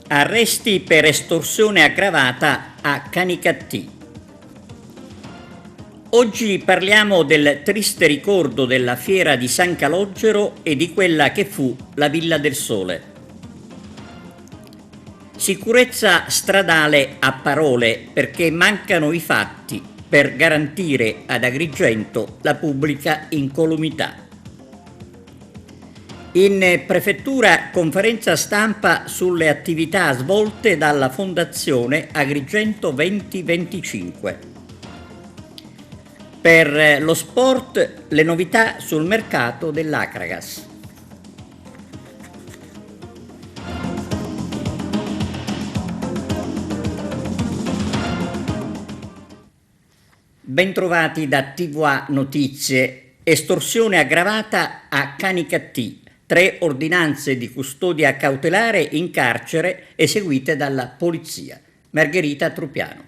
Arresti per estorsione aggravata a Canicattì. Oggi parliamo del triste ricordo della fiera di San Calogero e di quella che fu la Villa del Sole. Sicurezza stradale a parole perché mancano i fatti per garantire ad Agrigento la pubblica incolumità. In prefettura conferenza stampa sulle attività svolte dalla Fondazione Agrigento 2025. Per lo sport le novità sul mercato dell'Acragas. Bentrovati da TVA Notizie. Estorsione aggravata a Canicattì. 3 ordinanze di custodia cautelare in carcere eseguite dalla polizia. Margherita Trupiano.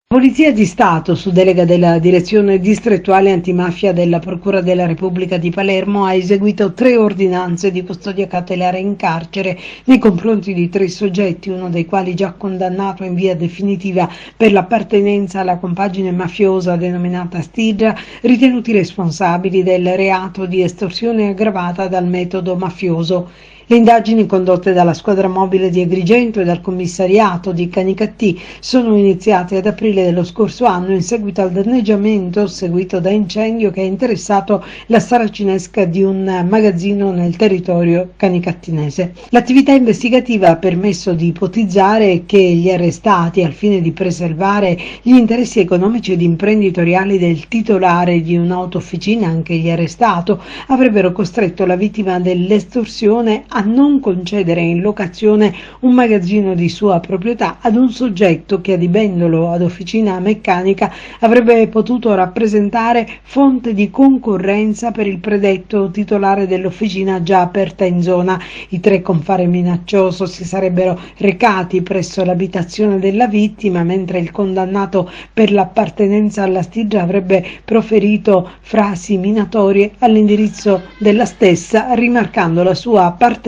Polizia di Stato, su delega della Direzione Distrettuale Antimafia della Procura della Repubblica di Palermo, ha eseguito 3 ordinanze di custodia cautelare in carcere nei confronti di 3 soggetti, uno dei quali già condannato in via definitiva per l'appartenenza alla compagine mafiosa denominata Stigia, ritenuti responsabili del reato di estorsione aggravata dal metodo mafioso. Le indagini condotte dalla squadra mobile di Agrigento e dal commissariato di Canicattì sono iniziate ad aprile dello scorso anno in seguito al danneggiamento seguito da incendio che ha interessato la saracinesca di un magazzino nel territorio canicattinese. L'attività investigativa ha permesso di ipotizzare che gli arrestati, al fine di preservare gli interessi economici ed imprenditoriali del titolare di un'autofficina, anche gli arrestato, avrebbero costretto la vittima dell'estorsione a non concedere in locazione un magazzino di sua proprietà ad un soggetto che, adibendolo ad officina meccanica, avrebbe potuto rappresentare fonte di concorrenza per il predetto titolare dell'officina già aperta in zona. I 3 con fare minaccioso si sarebbero recati presso l'abitazione della vittima, mentre il condannato per l'appartenenza alla Stigia avrebbe proferito frasi minatorie all'indirizzo della stessa, rimarcando la sua appartenenza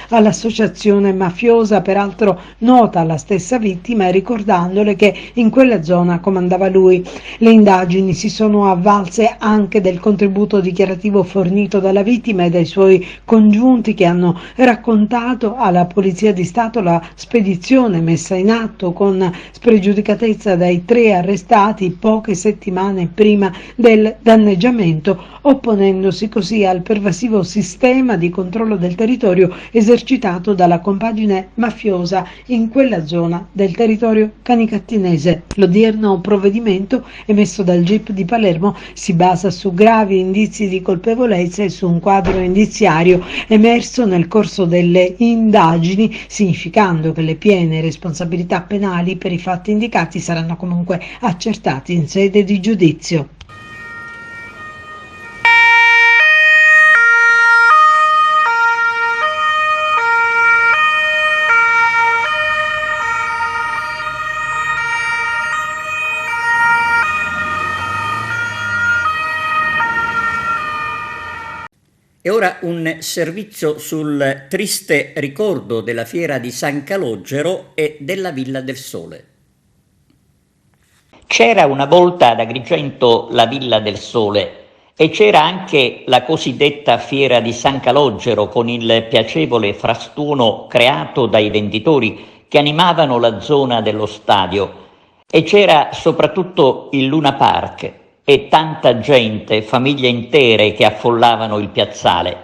all'associazione mafiosa, peraltro nota alla stessa vittima, e ricordandole che in quella zona comandava lui. Le indagini si sono avvalse anche del contributo dichiarativo fornito dalla vittima e dai suoi congiunti, che hanno raccontato alla Polizia di Stato la spedizione messa in atto con spregiudicatezza dai 3 arrestati poche settimane prima del danneggiamento, opponendosi così al pervasivo sistema di controllo del territorio esercitato dalla compagine mafiosa in quella zona del territorio canicattinese. L'odierno provvedimento emesso dal GIP di Palermo si basa su gravi indizi di colpevolezza e su un quadro indiziario emerso nel corso delle indagini, significando che le piene responsabilità penali per i fatti indicati saranno comunque accertati in sede di giudizio. E ora un servizio sul triste ricordo della fiera di San Calogero e della Villa del Sole. C'era una volta ad Agrigento la Villa del Sole e c'era anche la cosiddetta fiera di San Calogero, con il piacevole frastuono creato dai venditori che animavano la zona dello stadio, e c'era soprattutto il Luna Park e tanta gente, famiglie intere che affollavano il piazzale.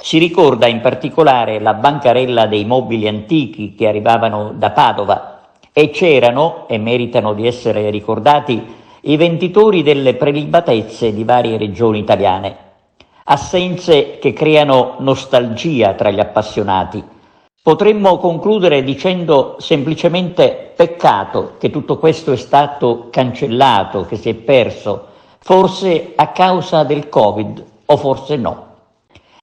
Si ricorda in particolare la bancarella dei mobili antichi che arrivavano da Padova, e c'erano, e meritano di essere ricordati, i venditori delle prelibatezze di varie regioni italiane. Assenze che creano nostalgia tra gli appassionati. Potremmo concludere dicendo semplicemente: peccato che tutto questo è stato cancellato, che si è perso, forse a causa del Covid o forse no.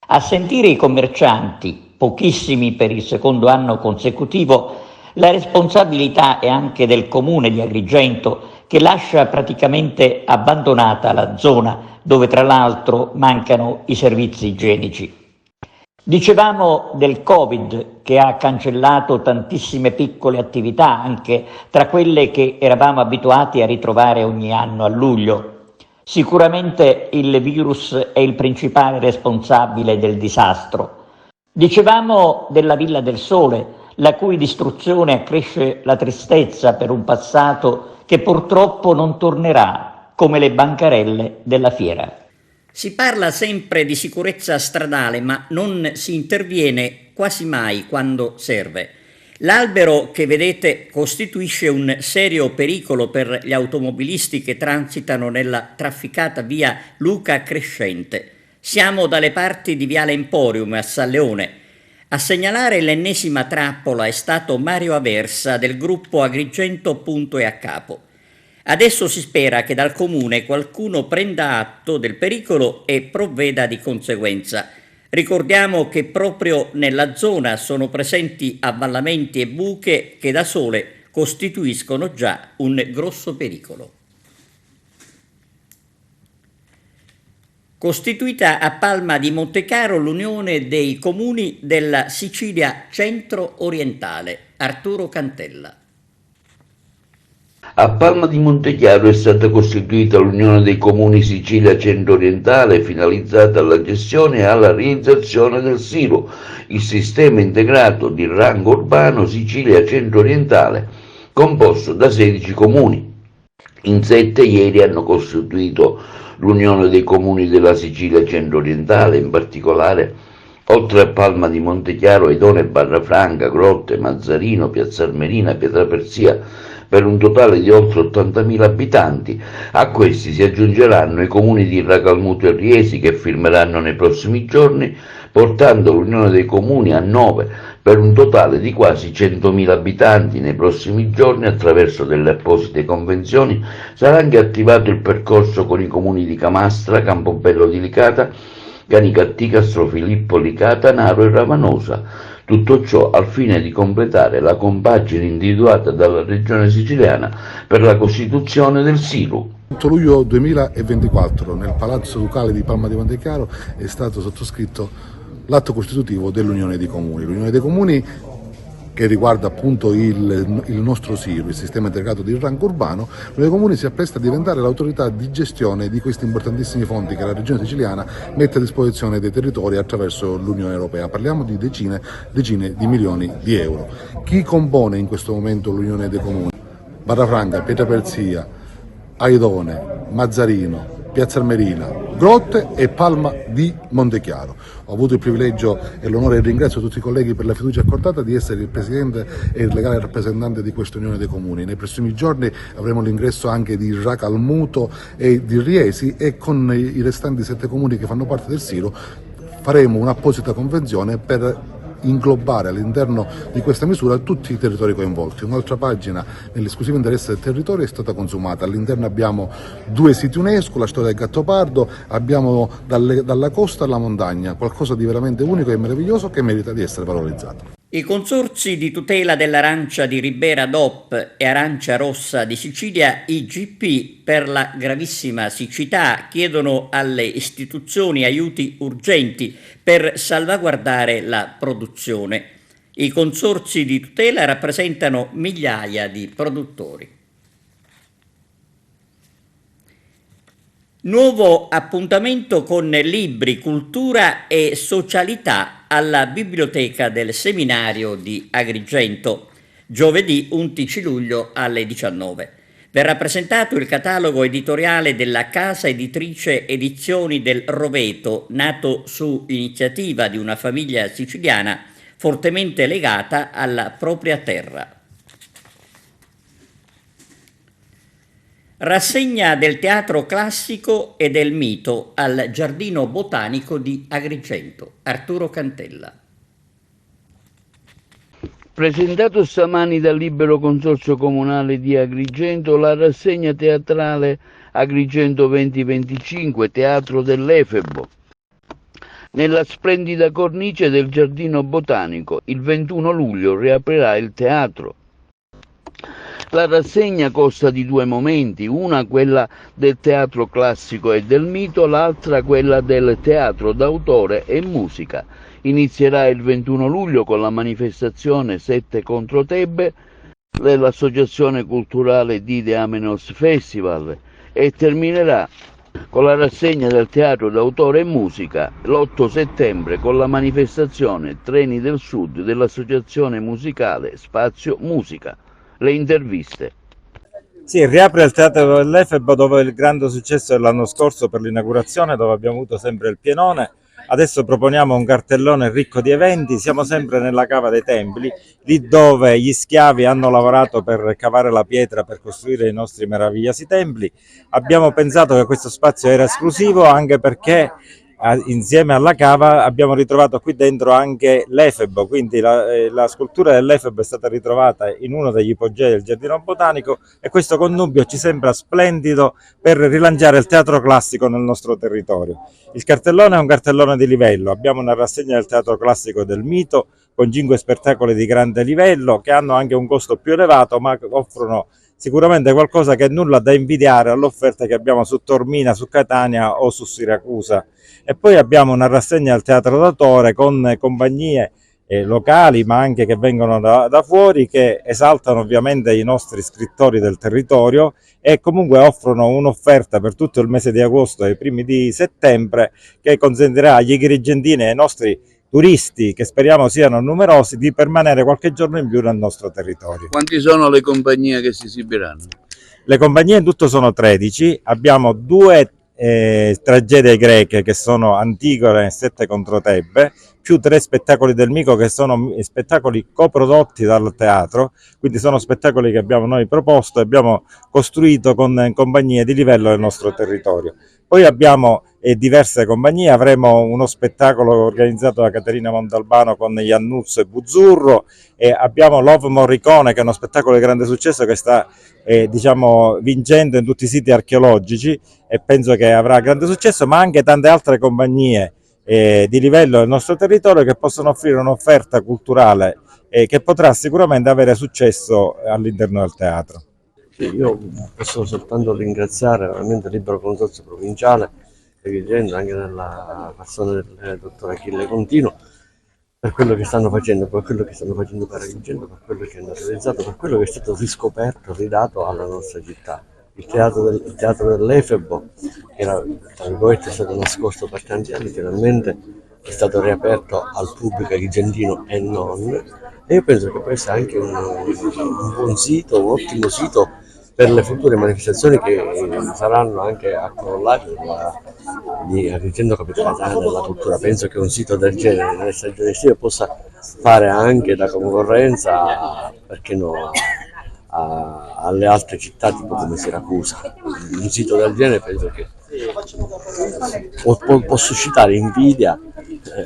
A sentire i commercianti, pochissimi per il secondo anno consecutivo, la responsabilità è anche del comune di Agrigento, che lascia praticamente abbandonata la zona, dove tra l'altro mancano i servizi igienici. Dicevamo del Covid che ha cancellato tantissime piccole attività, anche tra quelle che eravamo abituati a ritrovare ogni anno a luglio. Sicuramente il virus è il principale responsabile del disastro. Dicevamo della Villa del Sole, la cui distruzione accresce la tristezza per un passato che purtroppo non tornerà, come le bancarelle della fiera. Si parla sempre di sicurezza stradale, ma non si interviene quasi mai quando serve. L'albero che vedete costituisce un serio pericolo per gli automobilisti che transitano nella trafficata via Luca Crescente. Siamo dalle parti di Viale Emporium a San Leone. A segnalare l'ennesima trappola è stato Mario Aversa del gruppo Agrigento Punto e a Capo. Adesso si spera che dal comune qualcuno prenda atto del pericolo e provveda di conseguenza. Ricordiamo che proprio nella zona sono presenti avvallamenti e buche che da sole costituiscono già un grosso pericolo. Costituita a Palma di Montecaro l'Unione dei Comuni della Sicilia Centro-Orientale. Arturo Cantella. A Palma di Montechiaro è stata costituita l'Unione dei Comuni Sicilia Centro-Orientale finalizzata alla gestione e alla realizzazione del SIRO, il sistema integrato di rango urbano Sicilia Centro-Orientale, composto da 16 comuni. In 7 ieri hanno costituito l'Unione dei Comuni della Sicilia Centro-Orientale, in particolare oltre a Palma di Montechiaro, Aidone, Barrafranca, Grotte, Mazzarino, Piazza Armerina, Pietraperzia, per un totale di oltre 80.000 abitanti. A questi si aggiungeranno i comuni di Racalmuto e Riesi che firmeranno nei prossimi giorni, portando l'Unione dei Comuni a 9, per un totale di quasi 100.000 abitanti. Nei prossimi giorni, attraverso delle apposite convenzioni, sarà anche attivato il percorso con i comuni di Camastra, Campobello di Licata, Canicattì, Castrofilippo, Licata, Naro e Ravanosa. Tutto ciò al fine di completare la compagine individuata dalla Regione Siciliana per la costituzione del SIRU. Il 8 luglio 2024 nel Palazzo Ducale di Palma di Montechiaro è stato sottoscritto l'atto costitutivo dell'Unione dei Comuni. L'Unione dei Comuni, che riguarda appunto il nostro SIRU, il sistema integrato di rango urbano, l'Unione dei Comuni si appresta a diventare l'autorità di gestione di questi importantissimi fondi che la Regione Siciliana mette a disposizione dei territori attraverso l'Unione Europea. Parliamo di decine di milioni di euro. Chi compone in questo momento l'Unione dei Comuni? Barrafranca, Pietraperzia, Aidone, Mazzarino, Piazza Armerina, Grotte e Palma di Montechiaro. Ho avuto il privilegio e l'onore e ringrazio tutti i colleghi per la fiducia accordata di essere il presidente e il legale rappresentante di questa Unione dei Comuni. Nei prossimi giorni avremo l'ingresso anche di Racalmuto e di Riesi, e con i restanti 7 comuni che fanno parte del SIRO faremo un'apposita convenzione per inglobare all'interno di questa misura tutti i territori coinvolti. Un'altra pagina nell'esclusivo interesse del territorio è stata consumata. All'interno abbiamo 2 siti UNESCO, la storia del Gattopardo, abbiamo dalla costa alla montagna, qualcosa di veramente unico e meraviglioso che merita di essere valorizzato. I consorzi di tutela dell'arancia di Ribera DOP e Arancia Rossa di Sicilia, IGP, per la gravissima siccità chiedono alle istituzioni aiuti urgenti per salvaguardare la produzione. I consorzi di tutela rappresentano migliaia di produttori. Nuovo appuntamento con libri, cultura e socialità alla Biblioteca del Seminario di Agrigento, giovedì 11 luglio alle 19. Verrà presentato il catalogo editoriale della casa editrice Edizioni del Roveto, nato su iniziativa di una famiglia siciliana fortemente legata alla propria terra. Rassegna del teatro classico e del mito al Giardino Botanico di Agrigento. Arturo Cantella. Presentato stamani dal Libero Consorzio Comunale di Agrigento la rassegna teatrale Agrigento 2025, Teatro dell'Efebo, nella splendida cornice del Giardino Botanico. Il 21 luglio riaprirà il teatro. La rassegna consta di 2 momenti, una quella del teatro classico e del mito, l'altra quella del teatro d'autore e musica. Inizierà il 21 luglio con la manifestazione 7 contro Tebe dell'Associazione Culturale Dide Amenos Festival e terminerà con la rassegna del teatro d'autore e musica l'8 settembre con la manifestazione Treni del Sud dell'Associazione Musicale Spazio Musica. Le interviste. Sì, riapre il Teatro dell'Efebo dopo il grande successo dell'anno scorso per l'inaugurazione, dove abbiamo avuto sempre il pienone. Adesso proponiamo un cartellone ricco di eventi, siamo sempre nella Cava dei Templi, lì dove gli schiavi hanno lavorato per cavare la pietra per costruire i nostri meravigliosi templi. Abbiamo pensato che questo spazio era esclusivo anche perché insieme alla cava abbiamo ritrovato qui dentro anche l'Efebo, quindi la scultura dell'Efebo è stata ritrovata in uno degli ipogei del Giardino Botanico e questo connubio ci sembra splendido per rilanciare il teatro classico nel nostro territorio. Il cartellone è un cartellone di livello, abbiamo una rassegna del teatro classico e del mito con 5 spettacoli di grande livello che hanno anche un costo più elevato ma offrono sicuramente qualcosa che è nulla da invidiare all'offerta che abbiamo su Taormina, su Catania o su Siracusa. E poi abbiamo una rassegna al teatro d'autore con compagnie locali ma anche che vengono da fuori, che esaltano ovviamente i nostri scrittori del territorio e comunque offrono un'offerta per tutto il mese di agosto e i primi di settembre che consentirà agli agrigentini e ai nostri turisti, che speriamo siano numerosi, di permanere qualche giorno in più nel nostro territorio. Quanti sono le compagnie che si esibiranno? Le compagnie in tutto sono 13, abbiamo 2 tragedie greche che sono Antigone e 7 contro Tebe, più 3 spettacoli del Mico che sono spettacoli coprodotti dal teatro, quindi sono spettacoli che abbiamo noi proposto e abbiamo costruito con compagnie di livello del nostro territorio. Poi abbiamo diverse compagnie, avremo uno spettacolo organizzato da Caterina Montalbano con Iannuzzo e Buzzurro e abbiamo Love Morricone, che è uno spettacolo di grande successo che sta vincendo in tutti i siti archeologici e penso che avrà grande successo, ma anche tante altre compagnie di livello del nostro territorio che possono offrire un'offerta culturale che potrà sicuramente avere successo all'interno del teatro. Sì, io posso soltanto ringraziare veramente il Libero Consorzio Provinciale Agrigento, anche nella persona del dottor Achille Contino, per quello che stanno facendo, per quello che stanno facendo per Agrigento, per quello che hanno realizzato, per quello che è stato riscoperto, ridato alla nostra città. Il teatro dell'Efebo, che era, tra virgolette, stato nascosto per tanti anni, finalmente è stato riaperto al pubblico agrigentino e non, e io penso che può essere anche un buon sito, un ottimo sito per le future manifestazioni che saranno anche a corollario di Agrigento Capitale della Cultura. Penso che un sito del genere nelle stagioni estive possa fare anche da concorrenza, perché no, alle altre città tipo come Siracusa. Un sito del genere penso che può suscitare invidia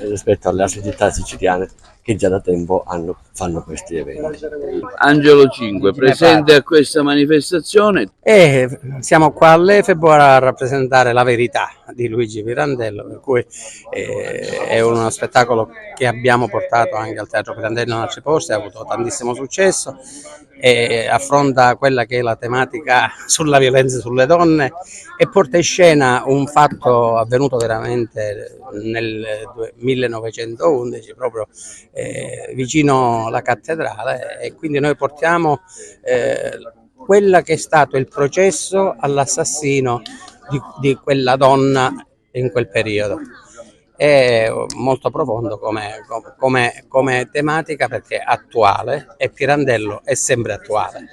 rispetto alle altre città siciliane che già da tempo fanno questi eventi. Angelo 5, presente a questa manifestazione. Siamo qua all'Efebo a rappresentare La verità di Luigi Pirandello, per cui è uno spettacolo che abbiamo portato anche al Teatro Pirandello in altri posti, ha avuto tantissimo successo e affronta quella che è la tematica sulla violenza sulle donne e porta in scena un fatto avvenuto veramente nel 1911 proprio vicino alla cattedrale, e quindi noi portiamo quella che è stato il processo all'assassino di quella donna in quel periodo. È molto profondo come tematica perché è attuale e Pirandello è sempre attuale.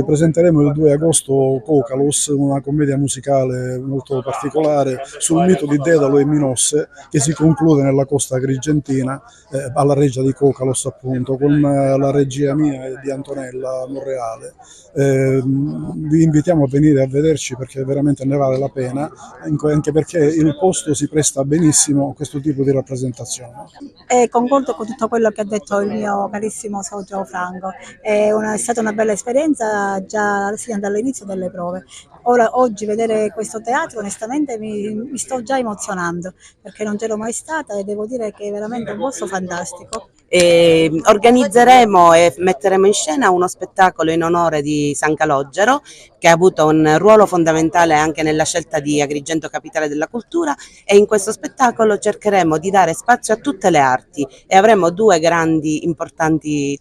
Presenteremo il 2 agosto Cocalos, una commedia musicale molto particolare sul mito di Dedalo e Minosse, che si conclude nella costa agrigentina, alla reggia di Cocalos appunto, con la regia mia e di Antonella Monreale. Vi invitiamo a venire a vederci perché veramente ne vale la pena, anche perché il posto si presta benissimo a questo tipo di rappresentazione. Concordo con tutto quello che ha detto il mio carissimo socio Franco, è stata una bella esperienza già sin dall'inizio delle prove. Oggi vedere questo teatro onestamente mi sto già emozionando perché non c'ero mai stata e devo dire che è veramente un posto fantastico. Organizzeremo e metteremo in scena uno spettacolo in onore di San Calogero che ha avuto un ruolo fondamentale anche nella scelta di Agrigento capitale della cultura, e in questo spettacolo cercheremo di dare spazio a tutte le arti e avremo due grandi importanti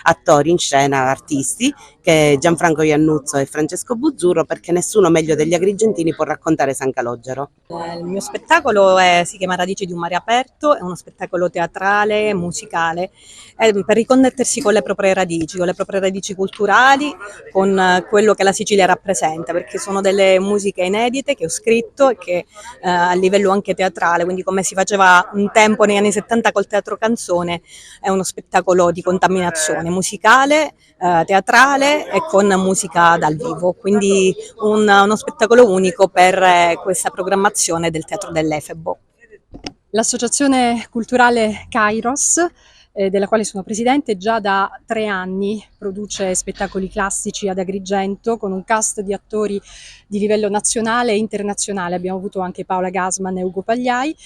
attori in scena, artisti, che è Gianfranco Iannuzzo e Francesco Buzzurro, perché nessuno meglio degli agrigentini può raccontare San Calogero. Il mio spettacolo si chiama Radici di un mare aperto, è uno spettacolo teatrale, musicale, per riconnettersi con le proprie radici culturali, con quello che la Sicilia rappresenta, perché sono delle musiche inedite che ho scritto e che a livello anche teatrale, quindi come si faceva un tempo negli anni 70 col teatro canzone, è uno spettacolo di contaminazione musicale, teatrale e con musica dal vivo, quindi uno spettacolo unico per questa programmazione del Teatro dell'Efebo. L'associazione culturale Kairos, della quale sono presidente, già da 3 anni produce spettacoli classici ad Agrigento con un cast di attori di livello nazionale e internazionale. Abbiamo avuto anche Paola Gasman e Ugo Pagliai,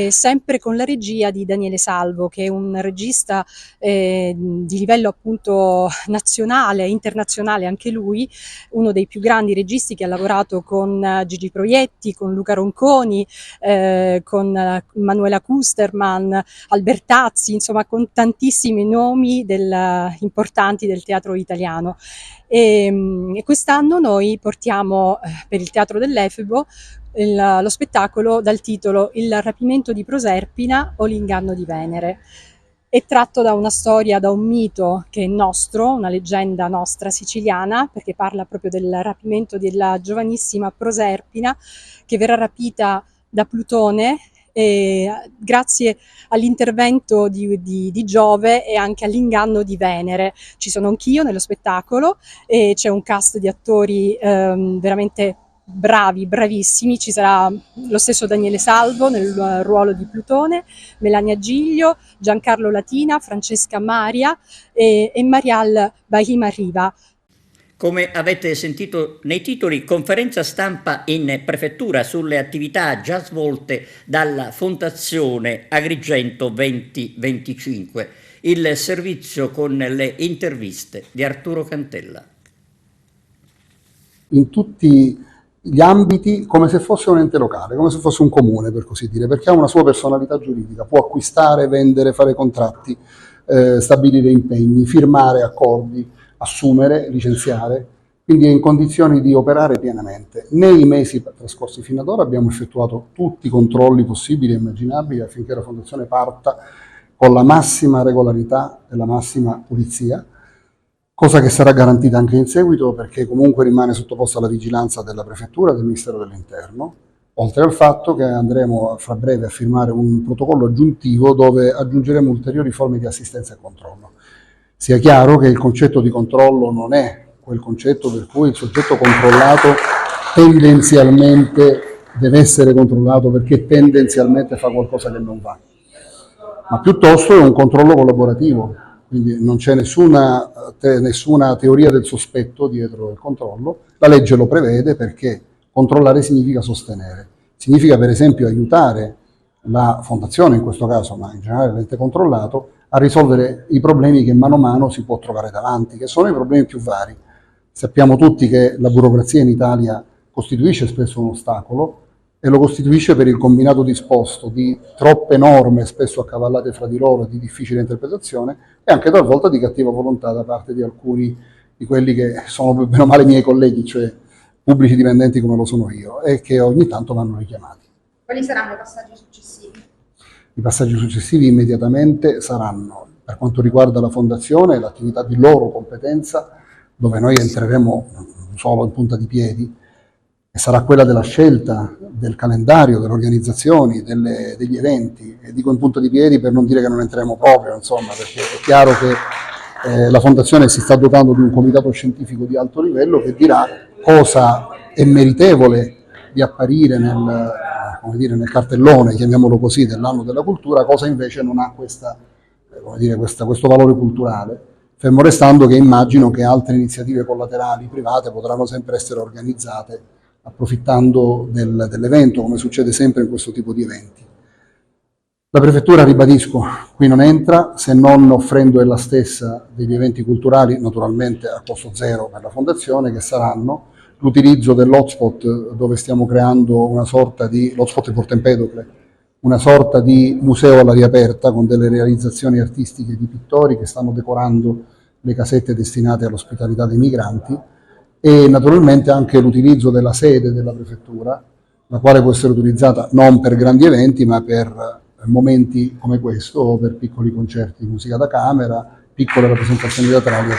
sempre con la regia di Daniele Salvo, che è un regista di livello appunto nazionale, internazionale anche lui, uno dei più grandi registi che ha lavorato con Gigi Proietti, con Luca Ronconi, con Manuela Kusterman, Albertazzi, insomma con tantissimi nomi importanti del teatro italiano. E quest'anno noi portiamo per il Teatro dell'Efebo lo spettacolo dal titolo Il rapimento di Proserpina o l'inganno di Venere. È tratto da una storia, da un mito che è nostro, una leggenda nostra siciliana, perché parla proprio del rapimento della giovanissima Proserpina che verrà rapita da Plutone grazie all'intervento di Giove e anche all'inganno di Venere. Ci sono anch'io nello spettacolo e c'è un cast di attori veramente bravi, bravissimi. Ci sarà lo stesso Daniele Salvo nel ruolo di Plutone, Melania Giglio, Giancarlo Latina, Francesca Maria e Marial Bahima Riva. Come avete sentito nei titoli, conferenza stampa in prefettura sulle attività già svolte dalla Fondazione Agrigento 2025. Il servizio con le interviste di Arturo Cantella. In tutti gli ambiti, come se fosse un ente locale, come se fosse un comune, per così dire, perché ha una sua personalità giuridica, può acquistare, vendere, fare contratti, stabilire impegni, firmare accordi, assumere, licenziare, quindi è in condizioni di operare pienamente. Nei mesi trascorsi fino ad ora abbiamo effettuato tutti i controlli possibili e immaginabili affinché la Fondazione parta con la massima regolarità e la massima pulizia, cosa che sarà garantita anche in seguito perché comunque rimane sottoposta alla vigilanza della Prefettura e del Ministero dell'Interno, oltre al fatto che andremo fra breve a firmare un protocollo aggiuntivo dove aggiungeremo ulteriori forme di assistenza e controllo. Sia chiaro che il concetto di controllo non è quel concetto per cui il soggetto controllato tendenzialmente deve essere controllato perché tendenzialmente fa qualcosa che non va, ma piuttosto è un controllo collaborativo, quindi non c'è nessuna teoria del sospetto dietro il controllo. La legge lo prevede perché controllare significa sostenere, significa per esempio aiutare la fondazione in questo caso, ma in generale l'ente controllato, a risolvere i problemi che mano a mano si può trovare davanti, che sono i problemi più vari. Sappiamo tutti che la burocrazia in Italia costituisce spesso un ostacolo e lo costituisce per il combinato disposto di troppe norme, spesso accavallate fra di loro, di difficile interpretazione e anche talvolta di cattiva volontà da parte di alcuni di quelli che sono bene o male miei colleghi, cioè pubblici dipendenti come lo sono io, e che ogni tanto vanno richiamati. Quali saranno i passaggi successivi? I passaggi successivi immediatamente saranno, per quanto riguarda la Fondazione, l'attività di loro competenza, dove noi entreremo solo in punta di piedi, e sarà quella della scelta del calendario, delle organizzazioni, degli eventi. E dico in punta di piedi per non dire che non entreremo proprio, insomma, perché è chiaro che la Fondazione si sta dotando di un comitato scientifico di alto livello che dirà cosa è meritevole di apparire nel cartellone, chiamiamolo così, dell'anno della cultura, cosa invece non ha questo valore culturale, fermo restando che immagino che altre iniziative collaterali private potranno sempre essere organizzate approfittando dell'evento, come succede sempre in questo tipo di eventi. La Prefettura, ribadisco, qui non entra, se non offrendo ella stessa degli eventi culturali, naturalmente a costo zero per la Fondazione, che saranno l'utilizzo dell'hotspot dove stiamo creando una sorta di, l'hotspot di Porto Empedocle, una sorta di museo all'aria aperta con delle realizzazioni artistiche di pittori che stanno decorando le casette destinate all'ospitalità dei migranti, e naturalmente anche l'utilizzo della sede della Prefettura, la quale può essere utilizzata non per grandi eventi ma per momenti come questo, o per piccoli concerti di musica da camera, piccole rappresentazioni teatrali ed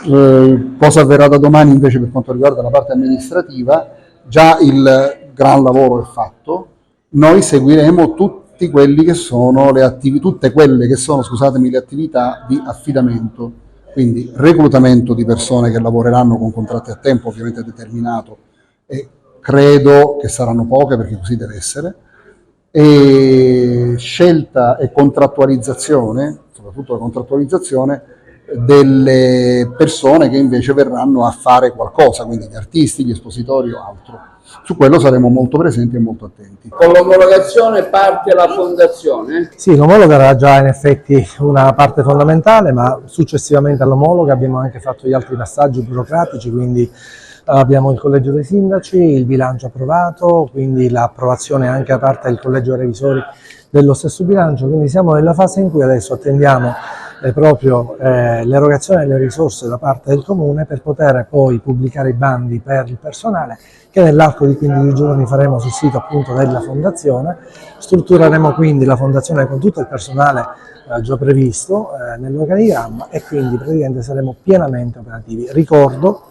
altro. Cosa avverrà da domani invece per quanto riguarda la parte amministrativa? Già il gran lavoro è fatto, noi seguiremo tutte quelle che sono le attività di affidamento, quindi reclutamento di persone che lavoreranno con contratti a tempo ovviamente determinato, e credo che saranno poche perché così deve essere, e scelta e contrattualizzazione, soprattutto la contrattualizzazione delle persone che invece verranno a fare qualcosa, quindi gli artisti, gli espositori o altro. Su quello saremo molto presenti e molto attenti. Con l'omologazione parte la Fondazione? Sì, l'omologa era già in effetti una parte fondamentale, ma successivamente all'omologa abbiamo anche fatto gli altri passaggi burocratici, quindi abbiamo il collegio dei sindaci, il bilancio approvato, quindi l'approvazione anche da parte del collegio dei revisori dello stesso bilancio, quindi siamo nella fase in cui adesso attendiamo proprio l'erogazione delle risorse da parte del Comune per poter poi pubblicare i bandi per il personale, che nell'arco di 15 giorni faremo sul sito appunto della Fondazione. Struttureremo quindi la Fondazione con tutto il personale già previsto nell'organigramma, e quindi praticamente saremo pienamente operativi. Ricordo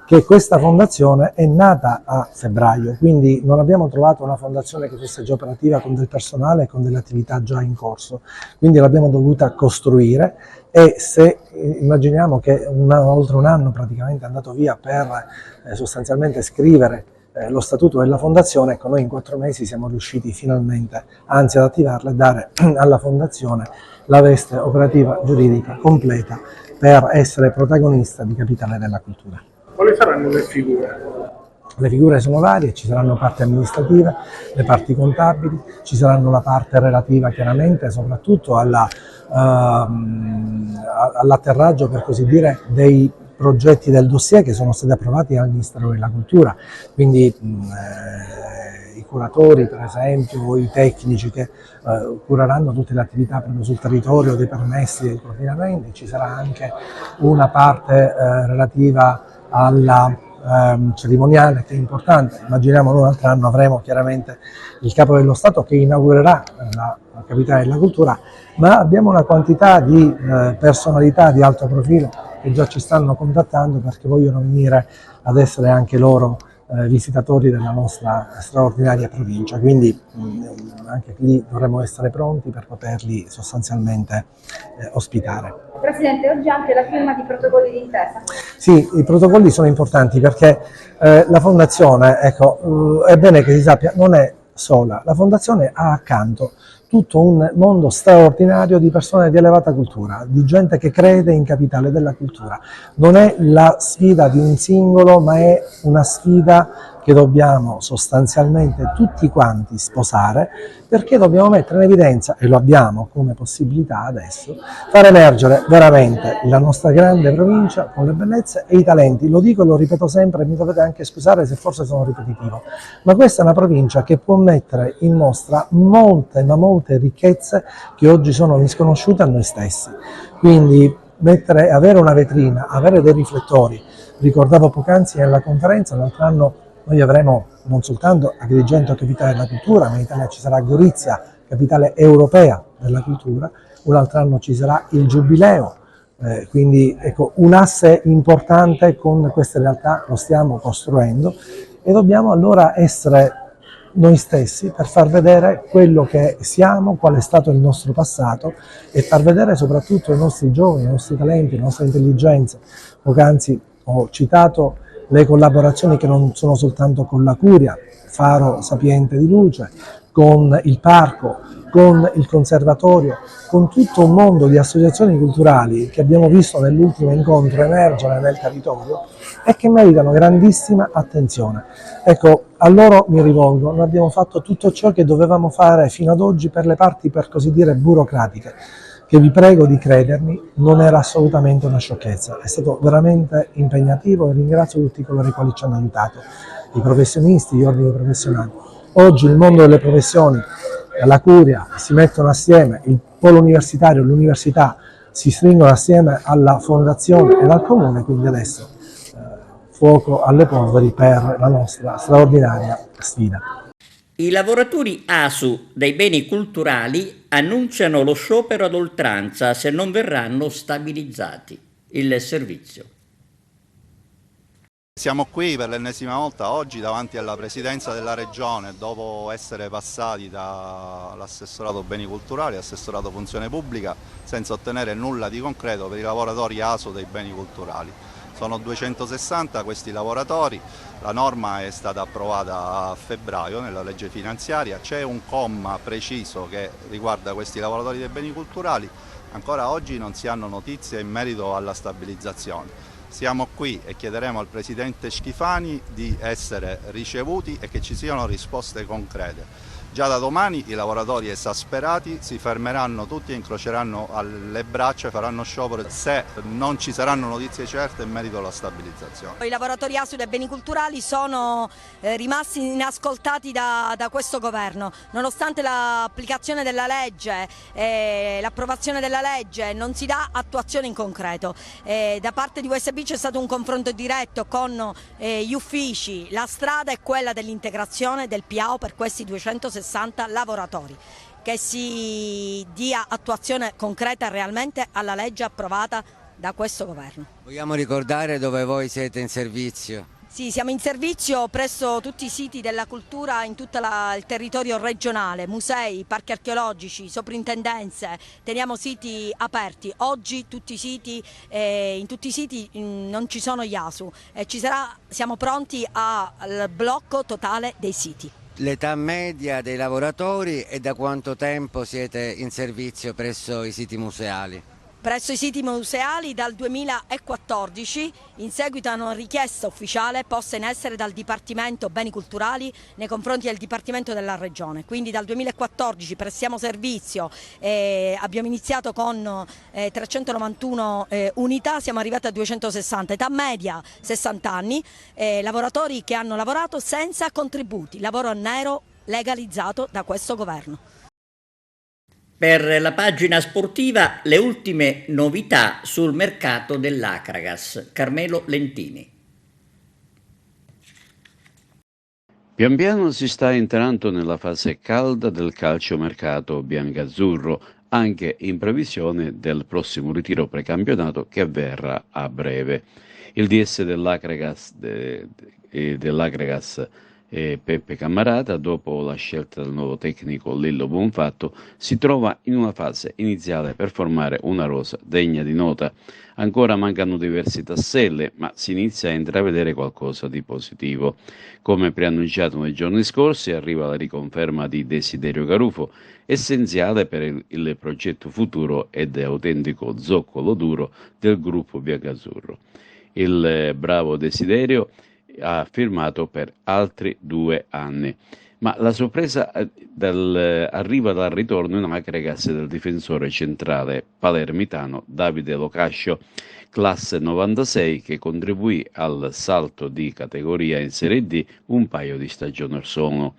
che questa fondazione è nata a febbraio, quindi non abbiamo trovato una fondazione che fosse già operativa con del personale e con delle attività già in corso, quindi l'abbiamo dovuta costruire, e se immaginiamo che oltre un anno praticamente è andato via per sostanzialmente scrivere lo statuto della fondazione, ecco, noi in 4 mesi siamo riusciti finalmente, anzi, ad attivarla e dare alla fondazione la veste operativa giuridica completa per essere protagonista di Capitale della Cultura. Quali saranno le figure? Le figure sono varie, ci saranno parti amministrative, le parti contabili, ci saranno la parte relativa chiaramente soprattutto all'atterraggio, per così dire, dei progetti del dossier che sono stati approvati dal Ministero della Cultura, quindi i curatori per esempio o i tecnici che cureranno tutte le attività proprio sul territorio dei permessi e dei coordinamenti. Ci sarà anche una parte relativa alla cerimoniale, che è importante. Immaginiamo noi un altro anno avremo chiaramente il Capo dello Stato che inaugurerà la Capitale della Cultura, ma abbiamo una quantità di personalità di alto profilo che già ci stanno contattando perché vogliono venire ad essere anche loro visitatori della nostra straordinaria provincia, quindi anche lì dovremo essere pronti per poterli sostanzialmente ospitare. Presidente, oggi anche la firma di protocolli di intesa. Sì, i protocolli sono importanti perché la Fondazione, ecco, è bene che si sappia, non è sola, la Fondazione ha accanto tutto un mondo straordinario di persone di elevata cultura, di gente che crede in Capitale della Cultura. Non è la sfida di un singolo, ma è una sfida che dobbiamo sostanzialmente tutti quanti sposare, perché dobbiamo mettere in evidenza, e lo abbiamo come possibilità adesso, far emergere veramente la nostra grande provincia con le bellezze e i talenti. Lo dico e lo ripeto sempre, mi dovete anche scusare se forse sono ripetitivo, ma questa è una provincia che può mettere in mostra molte, ma molte ricchezze che oggi sono misconosciute a noi stessi. Quindi avere una vetrina, avere dei riflettori. Ricordavo poc'anzi nella conferenza, l'altro anno noi avremo non soltanto Agrigento Capitale della Cultura, ma in Italia ci sarà Gorizia, Capitale Europea della Cultura, un altro anno ci sarà il Giubileo, quindi ecco, un asse importante con queste realtà lo stiamo costruendo, e dobbiamo allora essere noi stessi per far vedere quello che siamo, qual è stato il nostro passato, e far vedere soprattutto i nostri giovani, i nostri talenti, le nostre intelligenze. Poc'anzi ho citato le collaborazioni che non sono soltanto con la Curia, Faro Sapiente di Luce, con il Parco, con il conservatorio, con tutto un mondo di associazioni culturali che abbiamo visto nell'ultimo incontro emergere nel territorio e che meritano grandissima attenzione. Ecco, a loro mi rivolgo, noi abbiamo fatto tutto ciò che dovevamo fare fino ad oggi per le parti, per così dire, burocratiche, che vi prego di credermi, non era assolutamente una sciocchezza, è stato veramente impegnativo e ringrazio tutti coloro i quali ci hanno aiutato, i professionisti, gli ordini professionali. Oggi il mondo delle professioni, la curia si mettono assieme, il polo universitario, l'università si stringono assieme alla fondazione e al comune, quindi adesso fuoco alle polveri per la nostra straordinaria sfida. I lavoratori ASU dei beni culturali annunciano lo sciopero ad oltranza se non verranno stabilizzati. Il servizio. Siamo qui per l'ennesima volta oggi davanti alla Presidenza della Regione, dopo essere passati dall'assessorato beni culturali all'assessorato funzione pubblica senza ottenere nulla di concreto per i lavoratori ASU dei beni culturali. Sono 260 questi lavoratori, la norma è stata approvata a febbraio nella legge finanziaria, c'è un comma preciso che riguarda questi lavoratori dei beni culturali, ancora oggi non si hanno notizie in merito alla stabilizzazione. Siamo qui e chiederemo al Presidente Schifani di essere ricevuti e che ci siano risposte concrete. Già da domani i lavoratori esasperati si fermeranno tutti e incroceranno le braccia e faranno sciopero se non ci saranno notizie certe in merito alla stabilizzazione. I lavoratori ASU dei beni culturali sono rimasti inascoltati da questo governo, nonostante l'applicazione della legge, l'approvazione della legge, non si dà attuazione in concreto. Da parte di USB c'è stato un confronto diretto con gli uffici, la strada è quella dell'integrazione del PIAO per questi 260 lavoratori, che si dia attuazione concreta realmente alla legge approvata da questo governo. Vogliamo ricordare dove voi siete in servizio? Sì, siamo in servizio presso tutti i siti della cultura in tutto il territorio regionale, musei, parchi archeologici, soprintendenze, teniamo siti aperti. Oggi in tutti i siti non ci sono gli ASU e siamo pronti al blocco totale dei siti. L'età media dei lavoratori e da quanto tempo siete in servizio presso i siti museali? Presso i siti museali dal 2014, in seguito a una richiesta ufficiale posta in essere dal Dipartimento Beni Culturali nei confronti del Dipartimento della Regione. Quindi dal 2014 prestiamo servizio, abbiamo iniziato con 391 unità, siamo arrivati a 260, età media 60 anni, lavoratori che hanno lavorato senza contributi, lavoro nero legalizzato da questo governo. Per la pagina sportiva le ultime novità sul mercato dell'Acragas. Carmelo Lentini. Pian piano si sta entrando nella fase calda del calciomercato biancazzurro, anche in previsione del prossimo ritiro precampionato che avverrà a breve. Il DS dell'Acragas Peppe Cammarata, dopo la scelta del nuovo tecnico Lillo Bonfatto, si trova in una fase iniziale per formare una rosa degna di nota. Ancora mancano diversi tasselli, ma si inizia a intravedere qualcosa di positivo. Come preannunciato nei giorni scorsi, arriva la riconferma di Desiderio Garufo, essenziale per il progetto futuro ed autentico zoccolo duro del gruppo biancazzurro. Il bravo Desiderio ha firmato per altri 2 anni, ma la sorpresa arriva dal ritorno in Acragas del difensore centrale palermitano Davide Locascio, classe 96, che contribuì al salto di categoria in Serie D un paio di stagioni or sono.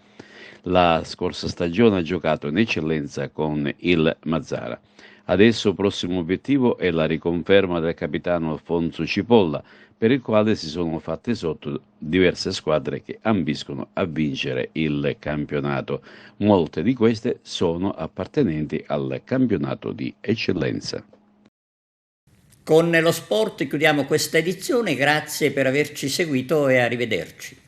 La scorsa stagione ha giocato in eccellenza con il Mazzara. Adesso prossimo obiettivo è la riconferma del capitano Alfonso Cipolla, per il quale si sono fatte sotto diverse squadre che ambiscono a vincere il campionato. Molte di queste sono appartenenti al campionato di eccellenza. Con lo sport chiudiamo questa edizione, grazie per averci seguito e arrivederci.